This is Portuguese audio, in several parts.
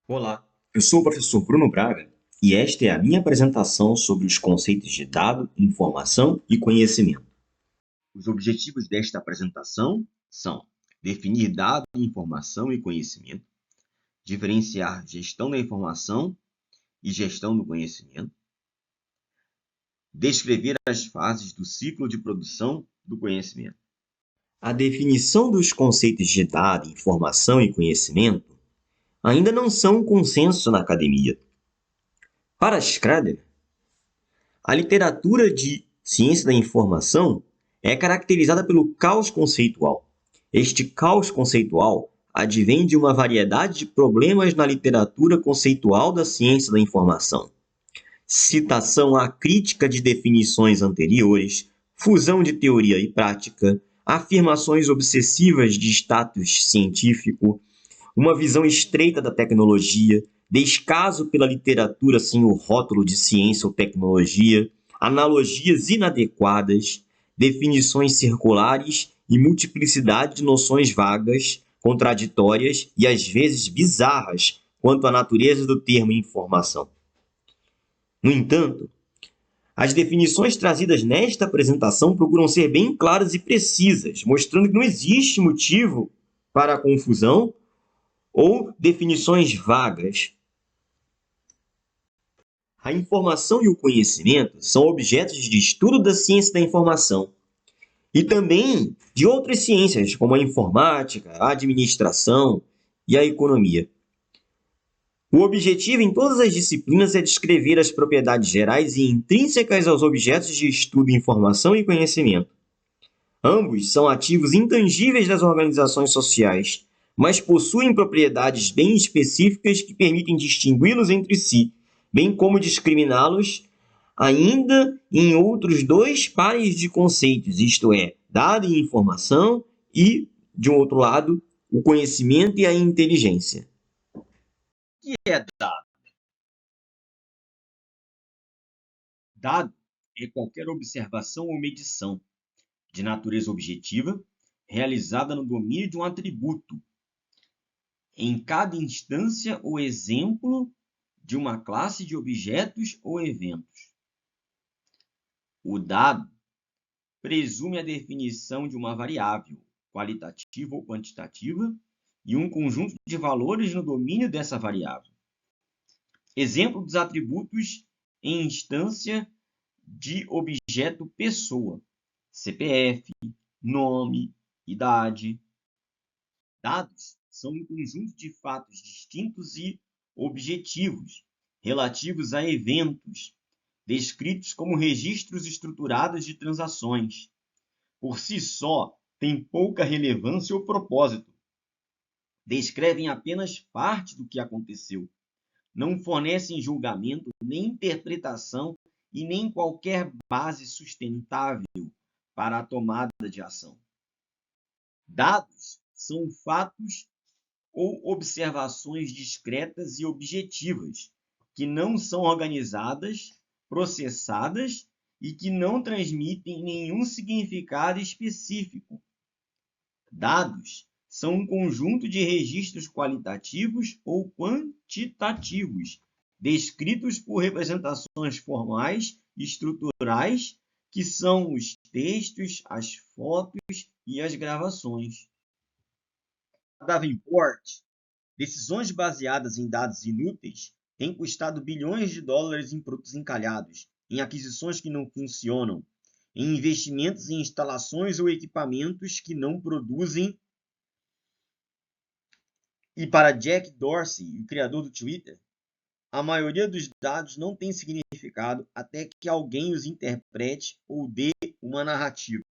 Olá, eu sou o professor Bruno Braga e esta é a minha apresentação sobre os conceitos de dado, informação e conhecimento. Os objetivos desta apresentação são definir dado, informação e conhecimento, diferenciar gestão da informação e gestão do conhecimento, descrever as fases do ciclo de produção do conhecimento. A definição dos conceitos de dado, informação e conhecimento ainda não são um consenso na academia. Para Schrader, a literatura de ciência da informação é caracterizada pelo caos conceitual. Este caos conceitual advém de uma variedade de problemas na literatura conceitual da ciência da informação. Citação à crítica de definições anteriores, fusão de teoria e prática, afirmações obsessivas de status científico, uma visão estreita da tecnologia, descaso pela literatura sem o rótulo de ciência ou tecnologia, analogias inadequadas, definições circulares e multiplicidade de noções vagas, contraditórias e às vezes bizarras quanto à natureza do termo informação. No entanto, as definições trazidas nesta apresentação procuram ser bem claras e precisas, mostrando que não existe motivo para a confusão ou definições vagas. A informação e o conhecimento são objetos de estudo da ciência da informação e também de outras ciências, como a informática, a administração e a economia. O objetivo em todas as disciplinas é descrever as propriedades gerais e intrínsecas aos objetos de estudo, informação e conhecimento. Ambos são ativos intangíveis das organizações sociais, mas possuem propriedades bem específicas que permitem distingui-los entre si, bem como discriminá-los ainda em outros dois pares de conceitos, isto é, dado e informação, e, de um outro lado, o conhecimento e a inteligência. O que é dado? Dado é qualquer observação ou medição de natureza objetiva realizada no domínio de um atributo, em cada instância ou exemplo de uma classe de objetos ou eventos. O dado presume a definição de uma variável, qualitativa ou quantitativa, e um conjunto de valores no domínio dessa variável. Exemplo dos atributos em instância de objeto pessoa: CPF, nome, idade. Dados são um conjunto de fatos distintos e objetivos, relativos a eventos, descritos como registros estruturados de transações. Por si só, têm pouca relevância ou propósito. Descrevem apenas parte do que aconteceu. Não fornecem julgamento, nem interpretação e nem qualquer base sustentável para a tomada de ação. Dados são fatos ou observações discretas e objetivas, que não são organizadas, processadas e que não transmitem nenhum significado específico. Dados são um conjunto de registros qualitativos ou quantitativos, descritos por representações formais e estruturais, que são os textos, as fotos e as gravações. Davenport, decisões baseadas em dados inúteis têm custado bilhões de dólares em produtos encalhados, em aquisições que não funcionam, em investimentos em instalações ou equipamentos que não produzem. E para Jack Dorsey, o criador do Twitter, a maioria dos dados não tem significado até que alguém os interprete ou dê uma narrativa.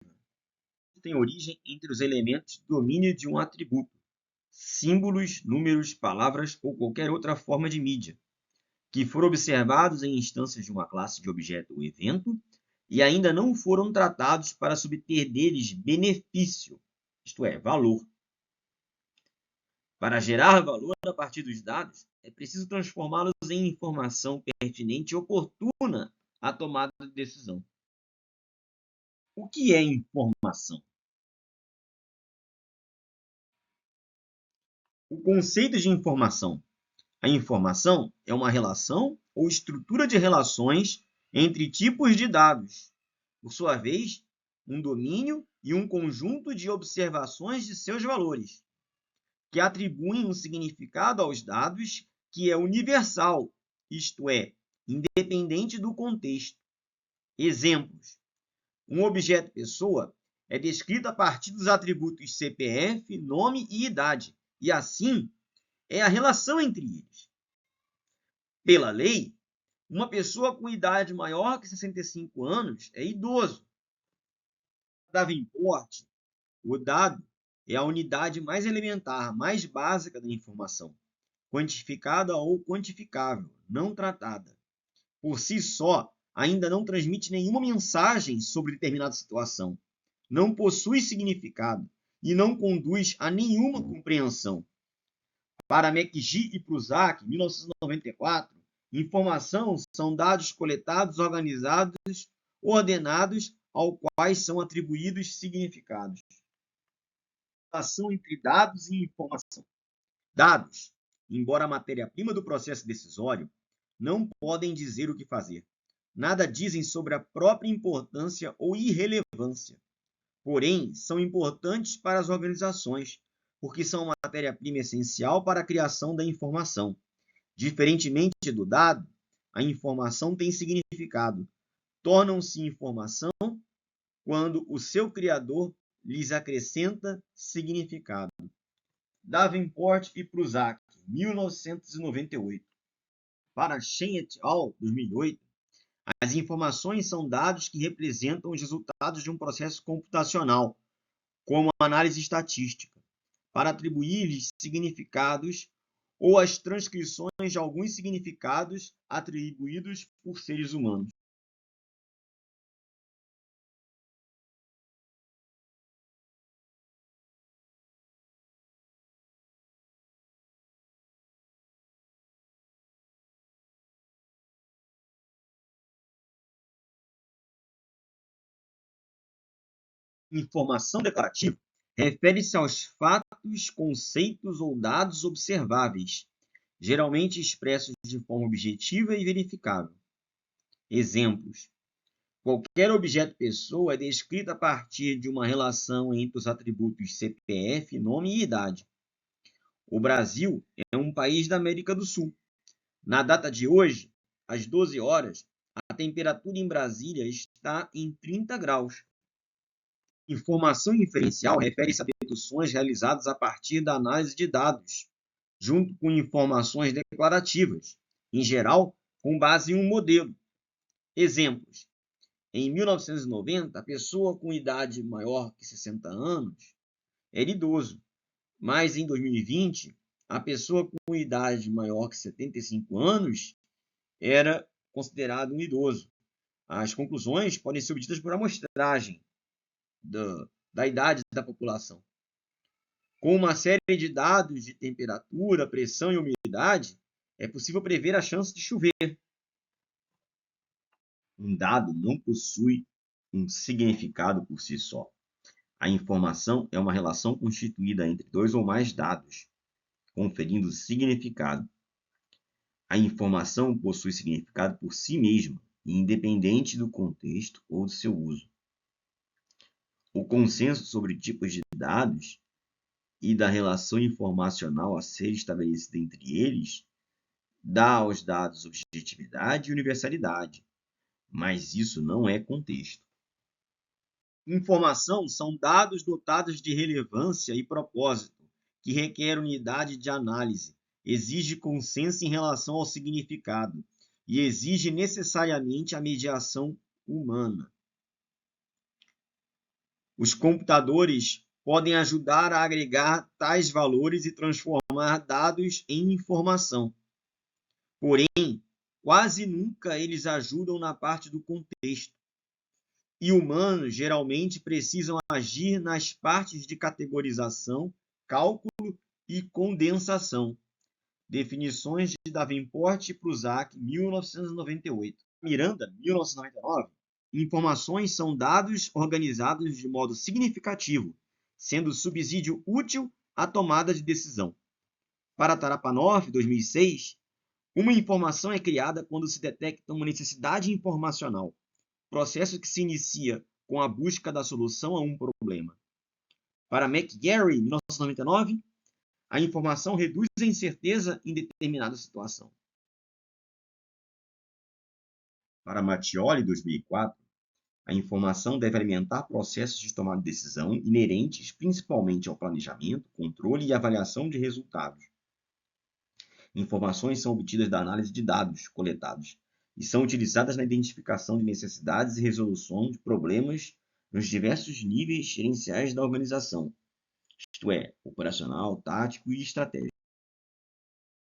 Tem origem entre os elementos do domínio de um atributo, símbolos, números, palavras ou qualquer outra forma de mídia, que foram observados em instâncias de uma classe de objeto ou evento e ainda não foram tratados para obter deles benefício, isto é, valor. Para gerar valor a partir dos dados, é preciso transformá-los em informação pertinente e oportuna à tomada de decisão. O que é informação? O conceito de informação A informação é uma relação ou estrutura de relações entre tipos de dados. Por sua vez, um domínio e um conjunto de observações de seus valores, que atribuem um significado aos dados que é universal, isto é, independente do contexto. Exemplos: um objeto pessoa é descrito a partir dos atributos CPF, nome e idade, e assim é a relação entre eles. Pela lei, uma pessoa com idade maior que 65 anos é idoso. Davenport, o dado é a unidade mais elementar, mais básica da informação, quantificada ou quantificável, não tratada. Por si só, ainda não transmite nenhuma mensagem sobre determinada situação, não possui significado e não conduz a nenhuma compreensão. Para McGee e Prusak, 1994, informação são dados coletados, organizados, ordenados, ao quais são atribuídos significados. Relação entre dados e informação. Dados, embora matéria-prima do processo decisório, não podem dizer o que fazer. Nada dizem sobre a própria importância ou irrelevância. Porém, são importantes para as organizações, porque são matéria-prima essencial para a criação da informação. Diferentemente do dado, a informação tem significado. Tornam-se informação quando o seu criador lhes acrescenta significado. Davenport e Prusak, 1998. Para Shen et al., 2008, as informações são dados que representam os resultados de um processo computacional, como a análise estatística, para atribuir-lhes significados ou as transcrições de alguns significados atribuídos por seres humanos. Informação declarativa refere-se aos fatos, conceitos ou dados observáveis, geralmente expressos de forma objetiva e verificável. Exemplos: qualquer objeto pessoa é descrito a partir de uma relação entre os atributos CPF, nome e idade. O Brasil é um país da América do Sul. Na data de hoje, às 12 horas, a temperatura em Brasília está em 30 graus. Informação inferencial refere-se a deduções realizadas a partir da análise de dados, junto com informações declarativas, em geral, com base em um modelo. Exemplos: em 1990, a pessoa com idade maior que 60 anos era idoso, mas em 2020, a pessoa com idade maior que 75 anos era considerado um idoso. As conclusões podem ser obtidas por amostragem da idade da população. Com uma série de dados de temperatura, pressão e umidade, é possível prever a chance de chover. Um dado não possui um significado por si só. A informação é uma relação constituída entre dois ou mais dados, conferindo significado. A informação possui significado por si mesma, independente do contexto ou do seu uso. O consenso sobre tipos de dados e da relação informacional a ser estabelecida entre eles dá aos dados objetividade e universalidade, mas isso não é contexto. Informação são dados dotados de relevância e propósito, que requer unidade de análise, exige consenso em relação ao significado e exige necessariamente a mediação humana. Os computadores podem ajudar a agregar tais valores e transformar dados em informação. Porém, quase nunca eles ajudam na parte do contexto. E humanos geralmente precisam agir nas partes de categorização, cálculo e condensação. Definições de Davenport e Prusak, 1998. Miranda, 1999. Informações são dados organizados de modo significativo, sendo subsídio útil à tomada de decisão. Para Tarapanov, 2006, uma informação é criada quando se detecta uma necessidade informacional, processo que se inicia com a busca da solução a um problema. Para McGarry, 1999, a informação reduz a incerteza em determinada situação. Para Mattioli, 2004, a informação deve alimentar processos de tomada de decisão inerentes principalmente ao planejamento, controle e avaliação de resultados. Informações são obtidas da análise de dados coletados e são utilizadas na identificação de necessidades e resolução de problemas nos diversos níveis gerenciais da organização, isto é, operacional, tático e estratégico.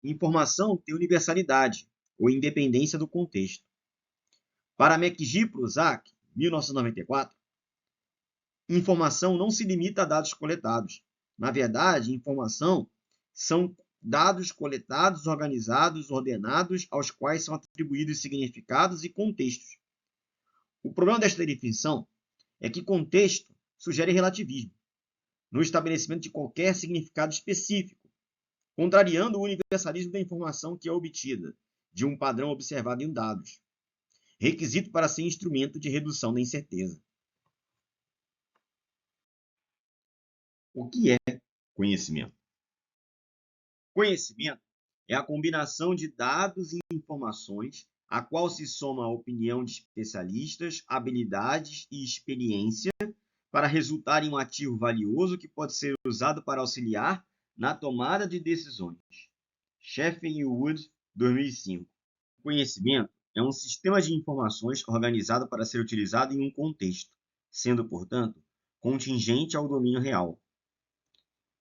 Informação tem universalidade ou independência do contexto. Para McGee e Prusak, 1994, informação não se limita a dados coletados. Na verdade, informação são dados coletados, organizados, ordenados, aos quais são atribuídos significados e contextos. O problema desta definição é que contexto sugere relativismo, no estabelecimento de qualquer significado específico, contrariando o universalismo da informação que é obtida de um padrão observado em dados, requisito para ser instrumento de redução da incerteza. O que é conhecimento? Conhecimento é a combinação de dados e informações, a qual se soma a opinião de especialistas, habilidades e experiência para resultar em um ativo valioso que pode ser usado para auxiliar na tomada de decisões. Sheffen e Wood, 2005. O conhecimento é um sistema de informações organizado para ser utilizado em um contexto, sendo, portanto, contingente ao domínio real.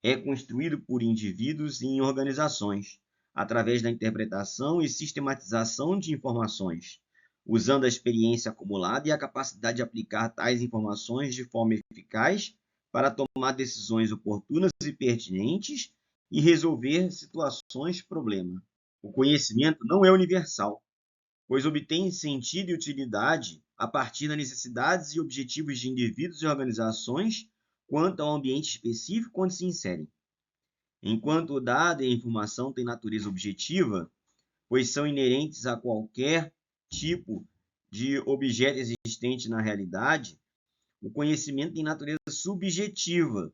É construído por indivíduos e em organizações, através da interpretação e sistematização de informações, usando a experiência acumulada e a capacidade de aplicar tais informações de forma eficaz para tomar decisões oportunas e pertinentes e resolver situações-problema. O conhecimento não é universal, pois obtém sentido e utilidade a partir das necessidades e objetivos de indivíduos e organizações quanto ao ambiente específico onde se inserem. Enquanto o dado e a informação têm natureza objetiva, pois são inerentes a qualquer tipo de objeto existente na realidade, o conhecimento tem natureza subjetiva,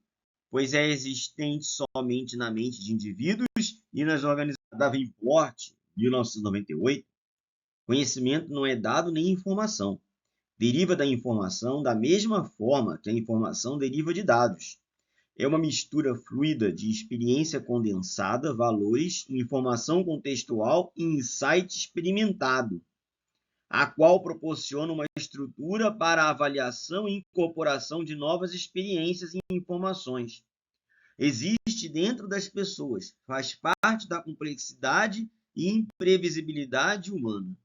pois é existente somente na mente de indivíduos e nas organizações. Davenport, 1998, conhecimento não é dado nem informação. Deriva da informação da mesma forma que a informação deriva de dados. É uma mistura fluida de experiência condensada, valores, informação contextual e insight experimentado, a qual proporciona uma estrutura para a avaliação e incorporação de novas experiências e informações. Existe dentro das pessoas, faz parte da complexidade e imprevisibilidade humana.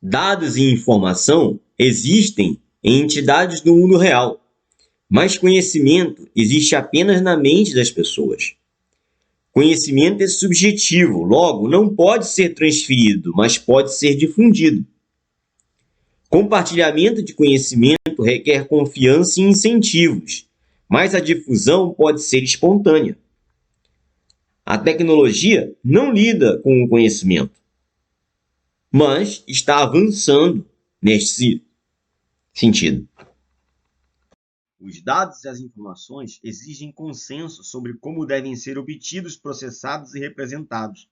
Dados e informação existem em entidades do mundo real, mas conhecimento existe apenas na mente das pessoas. Conhecimento é subjetivo, logo não pode ser transferido, mas pode ser difundido. Compartilhamento de conhecimento requer confiança e incentivos, mas a difusão pode ser espontânea. A tecnologia não lida com o conhecimento, mas está avançando nesse sentido. Os dados e as informações exigem consenso sobre como devem ser obtidos, processados e representados,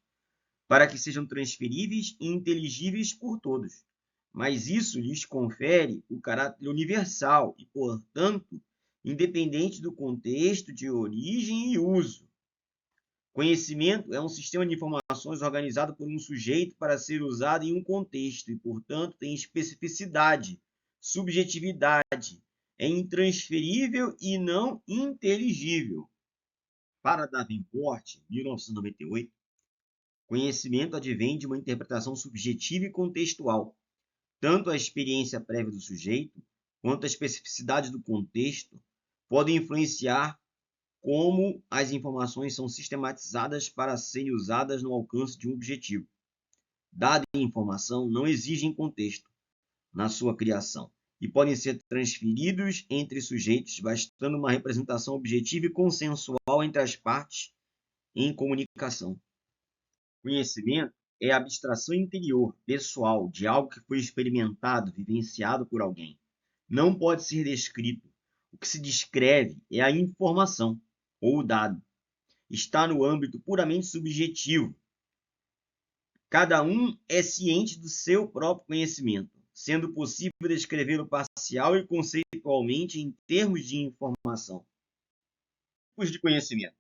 para que sejam transferíveis e inteligíveis por todos. Mas isso lhes confere o caráter universal e, portanto, independente do contexto de origem e uso. Conhecimento é um sistema de informações organizado por um sujeito para ser usado em um contexto e, portanto, tem especificidade, subjetividade, é intransferível e não inteligível. Para Davenport, 1998, conhecimento advém de uma interpretação subjetiva e contextual. Tanto a experiência prévia do sujeito quanto a especificidade do contexto podem influenciar como as informações são sistematizadas para serem usadas no alcance de um objetivo. Dado e informação não exigem contexto na sua criação e podem ser transferidos entre sujeitos, bastando uma representação objetiva e consensual entre as partes em comunicação. Conhecimento é a abstração interior, pessoal, de algo que foi experimentado, vivenciado por alguém. Não pode ser descrito. O que se descreve é a informação, ou o dado. Está no âmbito puramente subjetivo. Cada um é ciente do seu próprio conhecimento, sendo possível descrevê-lo parcial e conceitualmente em termos de informação. Tipos de conhecimento.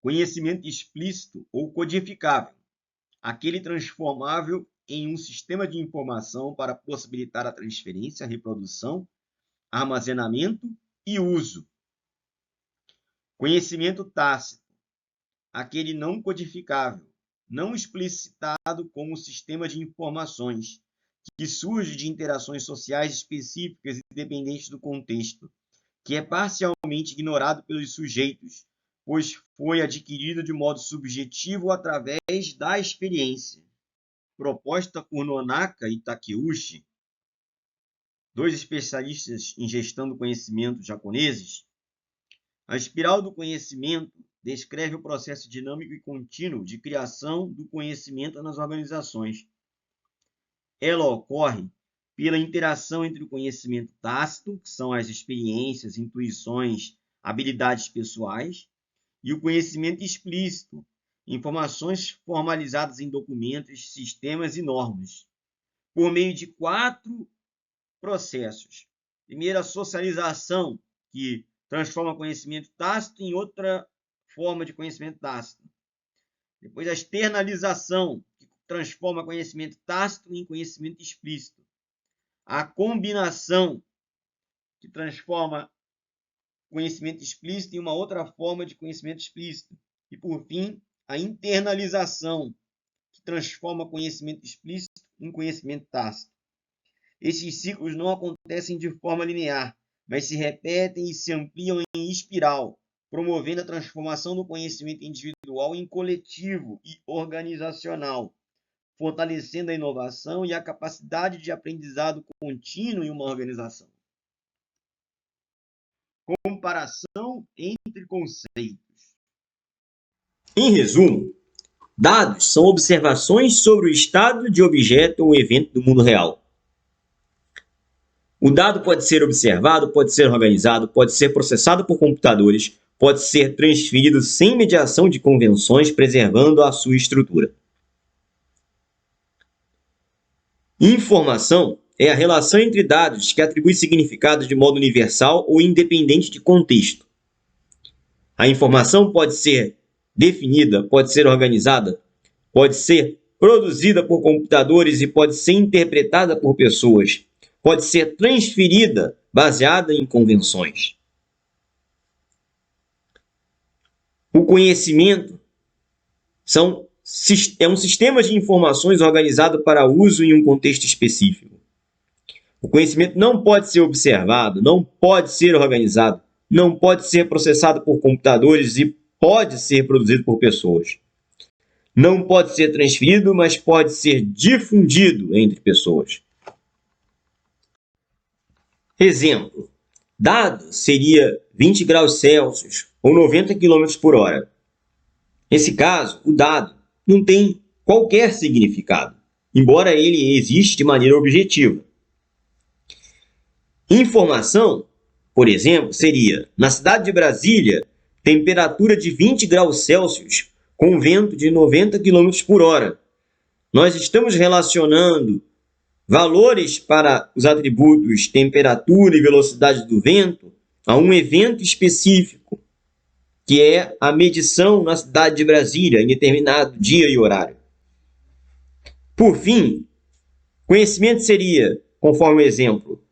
Conhecimento explícito ou codificável, aquele transformável em um sistema de informação para possibilitar a transferência, reprodução, armazenamento e uso. Conhecimento tácito, aquele não codificável, não explicitado como sistema de informações, que surge de interações sociais específicas e dependentes do contexto, que é parcialmente ignorado pelos sujeitos, pois foi adquirido de modo subjetivo através da experiência. Proposta por Nonaka e Takeuchi, dois especialistas em gestão do conhecimento japoneses, a espiral do conhecimento descreve o processo dinâmico e contínuo de criação do conhecimento nas organizações. Ela ocorre pela interação entre o conhecimento tácito, que são as experiências, intuições, habilidades pessoais, e o conhecimento explícito, informações formalizadas em documentos, sistemas e normas, por meio de 4 processos. Primeiro, a socialização, que transforma conhecimento tácito em outra forma de conhecimento tácito. Depois, a externalização, que transforma conhecimento tácito em conhecimento explícito. A combinação, que transforma conhecimento explícito em uma outra forma de conhecimento explícito. E, por fim, a internalização, que transforma conhecimento explícito em conhecimento tácito. Esses ciclos não acontecem de forma linear, mas se repetem e se ampliam em espiral, promovendo a transformação do conhecimento individual em coletivo e organizacional, fortalecendo a inovação e a capacidade de aprendizado contínuo em uma organização. Comparação entre conceitos. Em resumo, dados são observações sobre o estado de objeto ou evento do mundo real. O dado pode ser observado, pode ser organizado, pode ser processado por computadores, pode ser transferido sem mediação de convenções, preservando a sua estrutura. Informação é a relação entre dados que atribui significado de modo universal ou independente de contexto. A informação pode ser definida, pode ser organizada, pode ser produzida por computadores e pode ser interpretada por pessoas. Pode ser transferida baseada em convenções. O conhecimento é um sistema de informações organizado para uso em um contexto específico. O conhecimento não pode ser observado, não pode ser organizado, não pode ser processado por computadores e pode ser produzido por pessoas. Não pode ser transferido, mas pode ser difundido entre pessoas. Exemplo, dado seria 20 graus Celsius ou 90 km por hora. Nesse caso, o dado não tem qualquer significado, embora ele exista de maneira objetiva. Informação, por exemplo, seria, na cidade de Brasília, temperatura de 20 graus Celsius com vento de 90 km por hora. Nós estamos relacionando valores para os atributos temperatura e velocidade do vento a um evento específico, que é a medição na cidade de Brasília, em determinado dia e horário. Por fim, conhecimento seria, conforme o exemplo,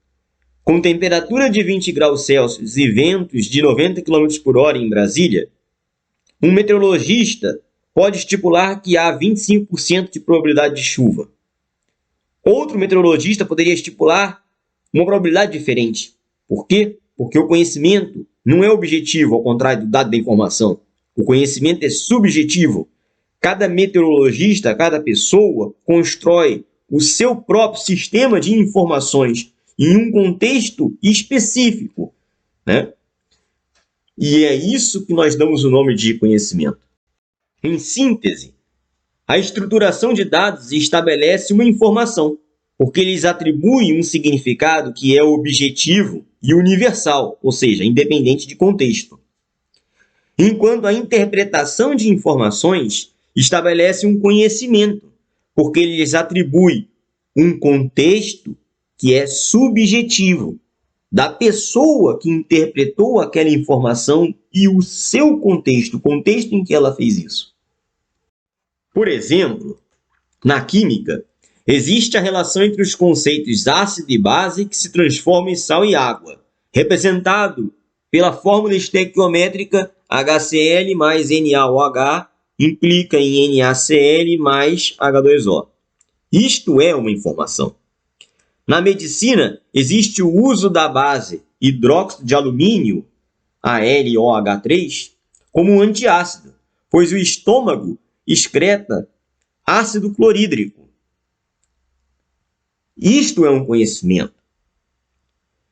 com temperatura de 20 graus Celsius e ventos de 90 km por hora em Brasília, um meteorologista pode estipular que há 25% de probabilidade de chuva. Outro meteorologista poderia estipular uma probabilidade diferente. Por quê? Porque o conhecimento não é objetivo, ao contrário do dado da informação. O conhecimento é subjetivo. Cada meteorologista, cada pessoa, constrói o seu próprio sistema de informações em um contexto específico, né? E é isso que nós damos o nome de conhecimento. Em síntese, a estruturação de dados estabelece uma informação, porque eles atribuem um significado que é objetivo e universal, ou seja, independente de contexto. Enquanto a interpretação de informações estabelece um conhecimento, porque eles atribuem um contexto que é subjetivo, da pessoa que interpretou aquela informação e o seu contexto, o contexto em que ela fez isso. Por exemplo, na química, existe a relação entre os conceitos ácido e base que se transformam em sal e água, representado pela fórmula estequiométrica HCl mais NaOH implica em NaCl mais H2O. Isto é uma informação. Na medicina, existe o uso da base hidróxido de alumínio, AlOH3, como um antiácido, pois o estômago excreta ácido clorídrico. Isto é um conhecimento.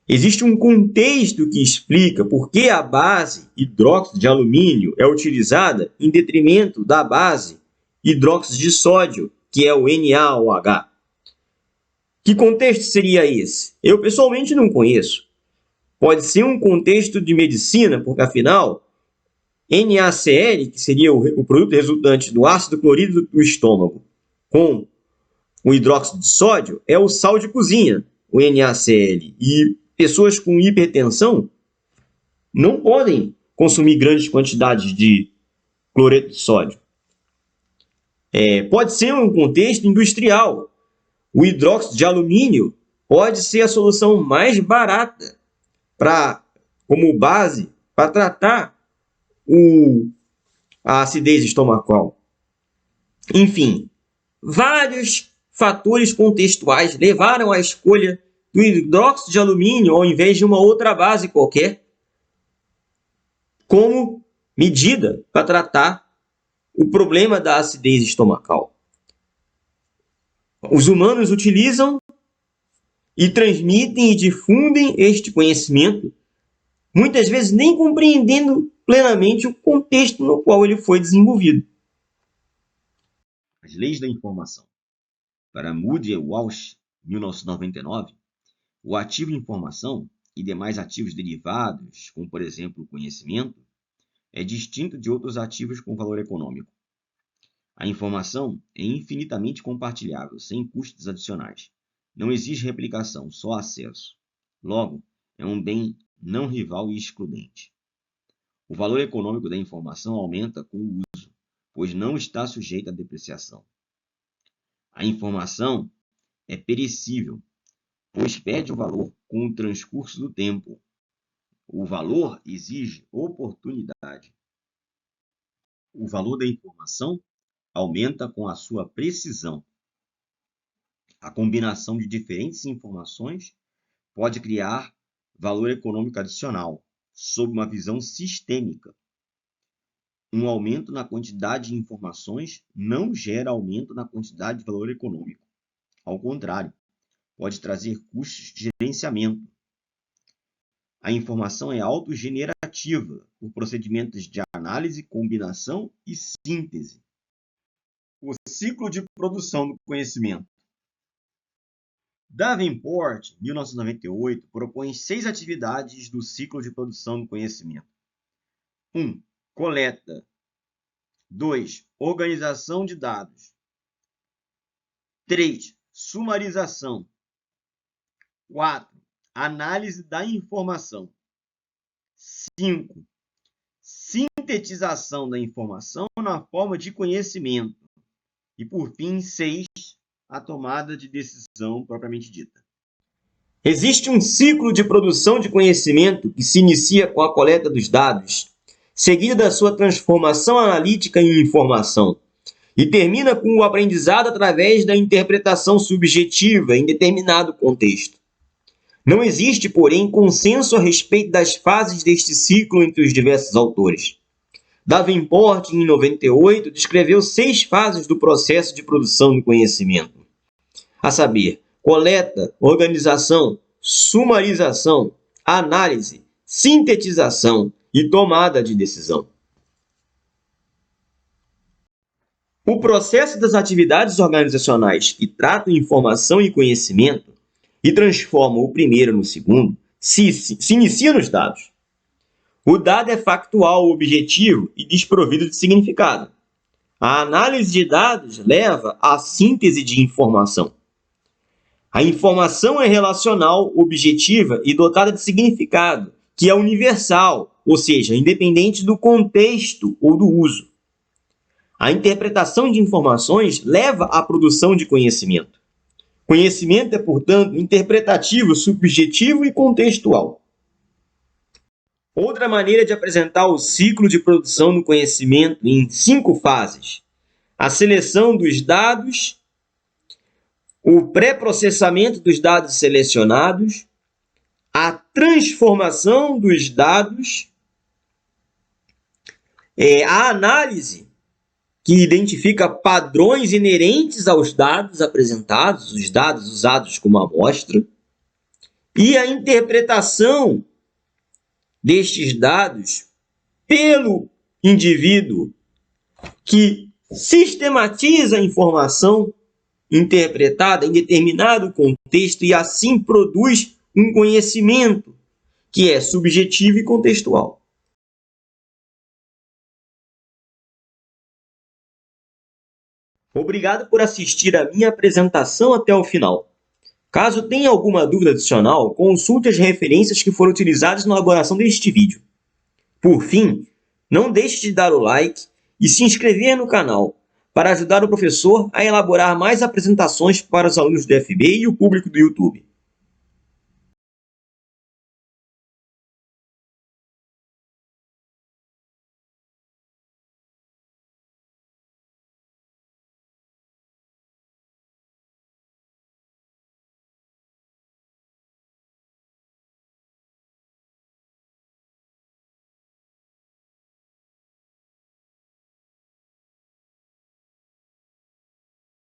Existe um contexto que explica por que a base hidróxido de alumínio é utilizada em detrimento da base hidróxido de sódio, que é o NaOH. Que contexto seria esse? Eu pessoalmente não conheço. Pode ser um contexto de medicina, porque afinal, NaCl, que seria o produto resultante do ácido clorídrico do estômago, com o hidróxido de sódio, é o sal de cozinha, o NaCl. E pessoas com hipertensão não podem consumir grandes quantidades de cloreto de sódio. Pode ser um contexto industrial. O hidróxido de alumínio pode ser a solução mais barata como base para tratar a acidez estomacal. Enfim, vários fatores contextuais levaram à escolha do hidróxido de alumínio ao invés de uma outra base qualquer como medida para tratar o problema da acidez estomacal. Os humanos utilizam e transmitem e difundem este conhecimento, muitas vezes nem compreendendo plenamente o contexto no qual ele foi desenvolvido. As leis da informação. Para Moody e Walsh, 1999, o ativo informação e demais ativos derivados, como por exemplo o conhecimento, é distinto de outros ativos com valor econômico. A informação é infinitamente compartilhável, sem custos adicionais. Não exige replicação, só acesso. Logo, é um bem não rival e excludente. O valor econômico da informação aumenta com o uso, pois não está sujeito à depreciação. A informação é perecível, pois perde o valor com o transcurso do tempo. O valor exige oportunidade. O valor da informação aumenta com a sua precisão. A combinação de diferentes informações pode criar valor econômico adicional, sob uma visão sistêmica. Um aumento na quantidade de informações não gera aumento na quantidade de valor econômico. Ao contrário, pode trazer custos de gerenciamento. A informação é autogenerativa por procedimentos de análise, combinação e síntese. O ciclo de produção do conhecimento. Davenport, 1998, propõe 6 atividades do ciclo de produção do conhecimento. 1. Coleta. 2. Organização de dados. 3. Sumarização. 4. Análise da informação. 5. Sintetização da informação na forma de conhecimento. E, por fim, 6. A tomada de decisão propriamente dita. Existe um ciclo de produção de conhecimento que se inicia com a coleta dos dados, seguida da sua transformação analítica em informação, e termina com o aprendizado através da interpretação subjetiva em determinado contexto. Não existe, porém, consenso a respeito das fases deste ciclo entre os diversos autores. Davenport, em 98, descreveu 6 fases do processo de produção do conhecimento, a saber, coleta, organização, sumarização, análise, sintetização e tomada de decisão. O processo das atividades organizacionais que tratam informação e conhecimento e transformam o primeiro no segundo se inicia nos dados. O dado é factual, objetivo e desprovido de significado. A análise de dados leva à síntese de informação. A informação é relacional, objetiva e dotada de significado, que é universal, ou seja, independente do contexto ou do uso. A interpretação de informações leva à produção de conhecimento. Conhecimento é, portanto, interpretativo, subjetivo e contextual. Outra maneira de apresentar o ciclo de produção do conhecimento em 5 fases: a seleção dos dados, o pré-processamento dos dados selecionados, a transformação dos dados, a análise, que identifica padrões inerentes aos dados apresentados, os dados usados como amostra, e a interpretação destes dados pelo indivíduo que sistematiza a informação interpretada em determinado contexto e assim produz um conhecimento que é subjetivo e contextual. Obrigado por assistir a minha apresentação até o final. Caso tenha alguma dúvida adicional, consulte as referências que foram utilizadas na elaboração deste vídeo. Por fim, não deixe de dar o like e se inscrever no canal para ajudar o professor a elaborar mais apresentações para os alunos do FB e o público do YouTube.